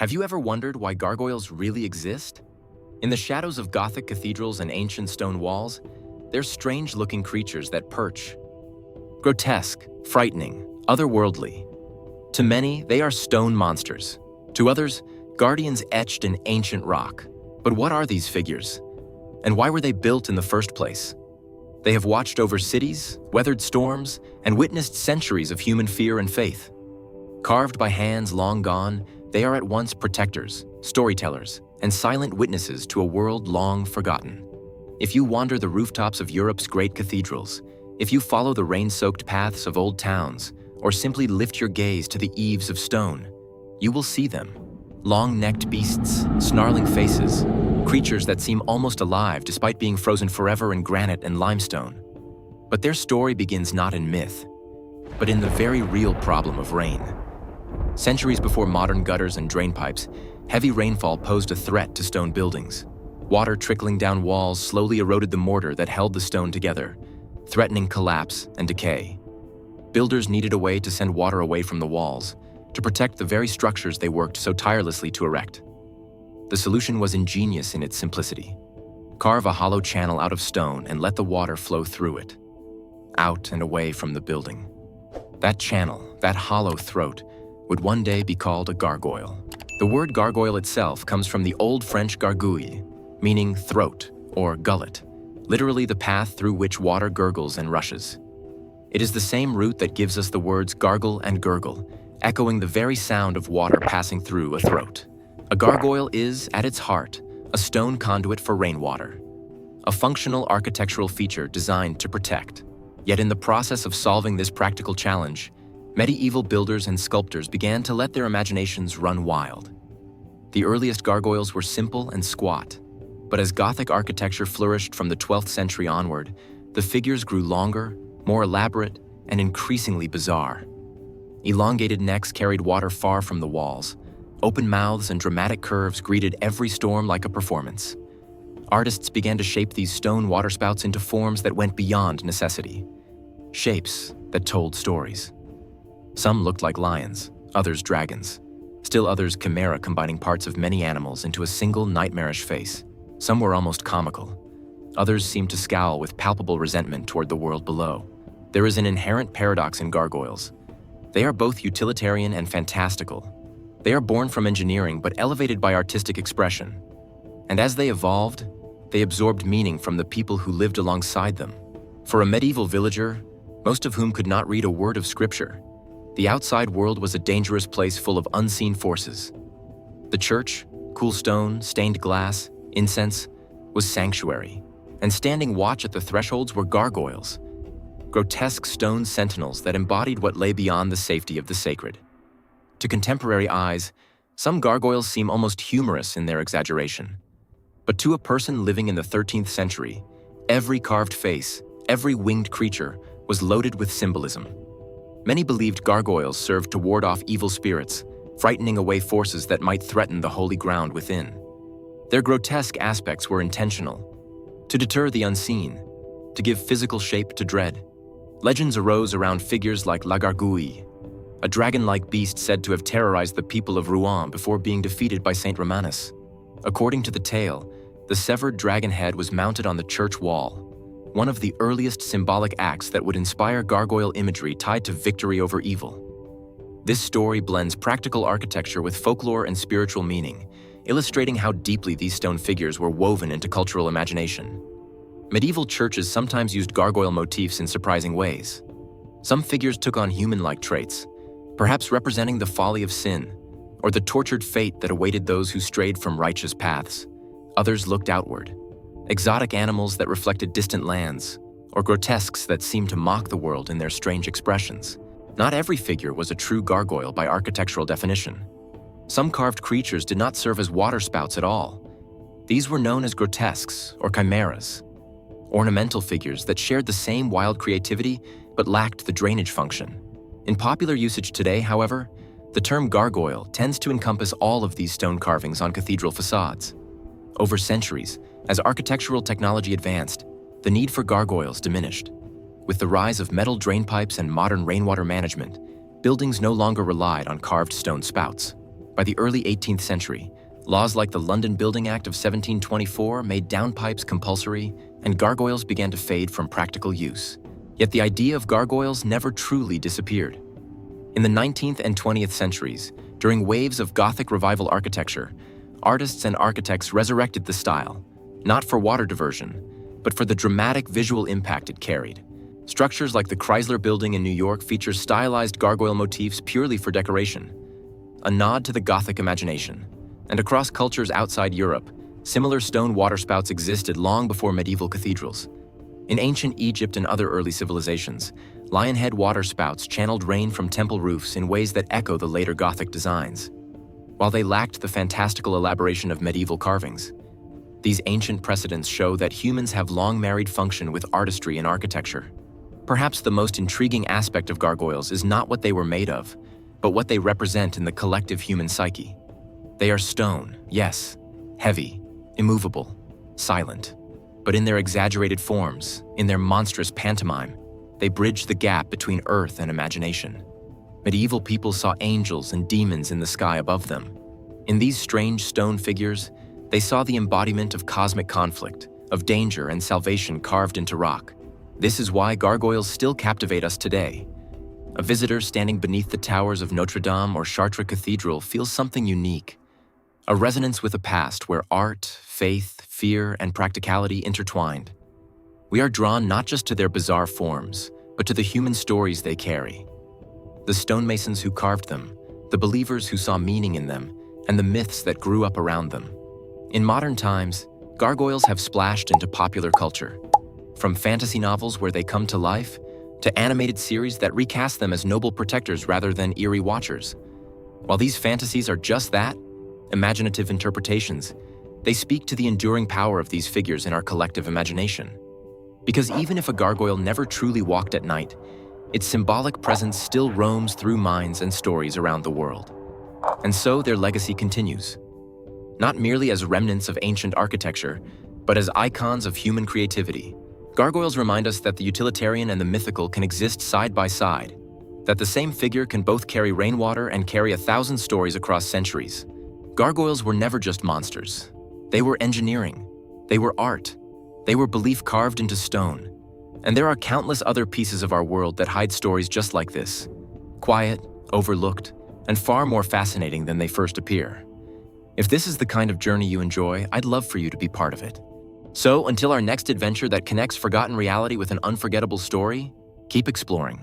Have you ever wondered why gargoyles really exist? In the shadows of Gothic cathedrals and ancient stone walls, they're strange-looking creatures that perch. Grotesque, frightening, otherworldly. To many, they are stone monsters. To others, guardians etched in ancient rock. But what are these figures? And why were they built in the first place? They have watched over cities, weathered storms, and witnessed centuries of human fear and faith. Carved by hands long gone, they are at once protectors, storytellers, and silent witnesses to a world long forgotten. If you wander the rooftops of Europe's great cathedrals, if you follow the rain-soaked paths of old towns, or simply lift your gaze to the eaves of stone, you will see them. Long-necked beasts, snarling faces, creatures that seem almost alive despite being frozen forever in granite and limestone. But their story begins not in myth, but in the very real problem of rain. Centuries before modern gutters and drainpipes, heavy rainfall posed a threat to stone buildings. Water trickling down walls slowly eroded the mortar that held the stone together, threatening collapse and decay. Builders needed a way to send water away from the walls, to protect the very structures they worked so tirelessly to erect. The solution was ingenious in its simplicity. Carve a hollow channel out of stone and let the water flow through it, out and away from the building. That channel, that hollow throat, would one day be called a gargoyle. The word gargoyle itself comes from the Old French gargouille, meaning throat or gullet, literally the path through which water gurgles and rushes. It is the same root that gives us the words gargle and gurgle, echoing the very sound of water passing through a throat. A gargoyle is, at its heart, a stone conduit for rainwater, a functional architectural feature designed to protect. Yet in the process of solving this practical challenge, medieval builders and sculptors began to let their imaginations run wild. The earliest gargoyles were simple and squat, but as Gothic architecture flourished from the 12th century onward, the figures grew longer, more elaborate, and increasingly bizarre. Elongated necks carried water far from the walls. Open mouths and dramatic curves greeted every storm like a performance. Artists began to shape these stone waterspouts into forms that went beyond necessity. Shapes that told stories. Some looked like lions, others dragons. Still others chimera combining parts of many animals into a single nightmarish face. Some were almost comical. Others seemed to scowl with palpable resentment toward the world below. There is an inherent paradox in gargoyles. They are both utilitarian and fantastical. They are born from engineering but elevated by artistic expression. And as they evolved, they absorbed meaning from the people who lived alongside them. For a medieval villager, most of whom could not read a word of scripture, the outside world was a dangerous place full of unseen forces. The church, cool stone, stained glass, incense, was sanctuary, and standing watch at the thresholds were gargoyles, grotesque stone sentinels that embodied what lay beyond the safety of the sacred. To contemporary eyes, some gargoyles seem almost humorous in their exaggeration. But to a person living in the 13th century, every carved face, every winged creature was loaded with symbolism. Many believed gargoyles served to ward off evil spirits, frightening away forces that might threaten the holy ground within. Their grotesque aspects were intentional, to deter the unseen, to give physical shape to dread. Legends arose around figures like La Gargouille, a dragon-like beast said to have terrorized the people of Rouen before being defeated by Saint Romanus. According to the tale, the severed dragon head was mounted on the church wall, one of the earliest symbolic acts that would inspire gargoyle imagery tied to victory over evil. This story blends practical architecture with folklore and spiritual meaning, illustrating how deeply these stone figures were woven into cultural imagination. Medieval churches sometimes used gargoyle motifs in surprising ways. Some figures took on human-like traits, perhaps representing the folly of sin, or the tortured fate that awaited those who strayed from righteous paths. Others looked outward, exotic animals that reflected distant lands, or grotesques that seemed to mock the world in their strange expressions. Not every figure was a true gargoyle by architectural definition. Some carved creatures did not serve as waterspouts at all. These were known as grotesques or chimeras, ornamental figures that shared the same wild creativity but lacked the drainage function. In popular usage today, however, the term gargoyle tends to encompass all of these stone carvings on cathedral facades. Over centuries, as architectural technology advanced, the need for gargoyles diminished. With the rise of metal drainpipes and modern rainwater management, buildings no longer relied on carved stone spouts. By the early 18th century, laws like the London Building Act of 1724 made downpipes compulsory, and gargoyles began to fade from practical use. Yet the idea of gargoyles never truly disappeared. In the 19th and 20th centuries, during waves of Gothic revival architecture, artists and architects resurrected the style, not for water diversion, but for the dramatic visual impact it carried. Structures like the Chrysler Building in New York feature stylized gargoyle motifs purely for decoration, a nod to the Gothic imagination. And across cultures outside Europe, similar stone waterspouts existed long before medieval cathedrals. In ancient Egypt and other early civilizations, lionhead waterspouts channeled rain from temple roofs in ways that echo the later Gothic designs. While they lacked the fantastical elaboration of medieval carvings, these ancient precedents show that humans have long married function with artistry and architecture. Perhaps the most intriguing aspect of gargoyles is not what they were made of, but what they represent in the collective human psyche. They are stone, yes, heavy, immovable, silent. But in their exaggerated forms, in their monstrous pantomime, they bridge the gap between earth and imagination. Medieval people saw angels and demons in the sky above them. In these strange stone figures, they saw the embodiment of cosmic conflict, of danger and salvation carved into rock. This is why gargoyles still captivate us today. A visitor standing beneath the towers of Notre Dame or Chartres Cathedral feels something unique, a resonance with a past where art, faith, fear, and practicality intertwined. We are drawn not just to their bizarre forms, but to the human stories they carry. The stonemasons who carved them, the believers who saw meaning in them, and the myths that grew up around them. In modern times, gargoyles have splashed into popular culture. From fantasy novels where they come to life, to animated series that recast them as noble protectors rather than eerie watchers. While these fantasies are just that, imaginative interpretations, they speak to the enduring power of these figures in our collective imagination. Because even if a gargoyle never truly walked at night, its symbolic presence still roams through minds and stories around the world. And so their legacy continues. Not merely as remnants of ancient architecture, but as icons of human creativity. Gargoyles remind us that the utilitarian and the mythical can exist side by side, that the same figure can both carry rainwater and carry 1,000 stories across centuries. Gargoyles were never just monsters. They were engineering. They were art. They were belief carved into stone. And there are countless other pieces of our world that hide stories just like this. Quiet, overlooked, and far more fascinating than they first appear. If this is the kind of journey you enjoy, I'd love for you to be part of it. So, until our next adventure that connects forgotten reality with an unforgettable story, keep exploring.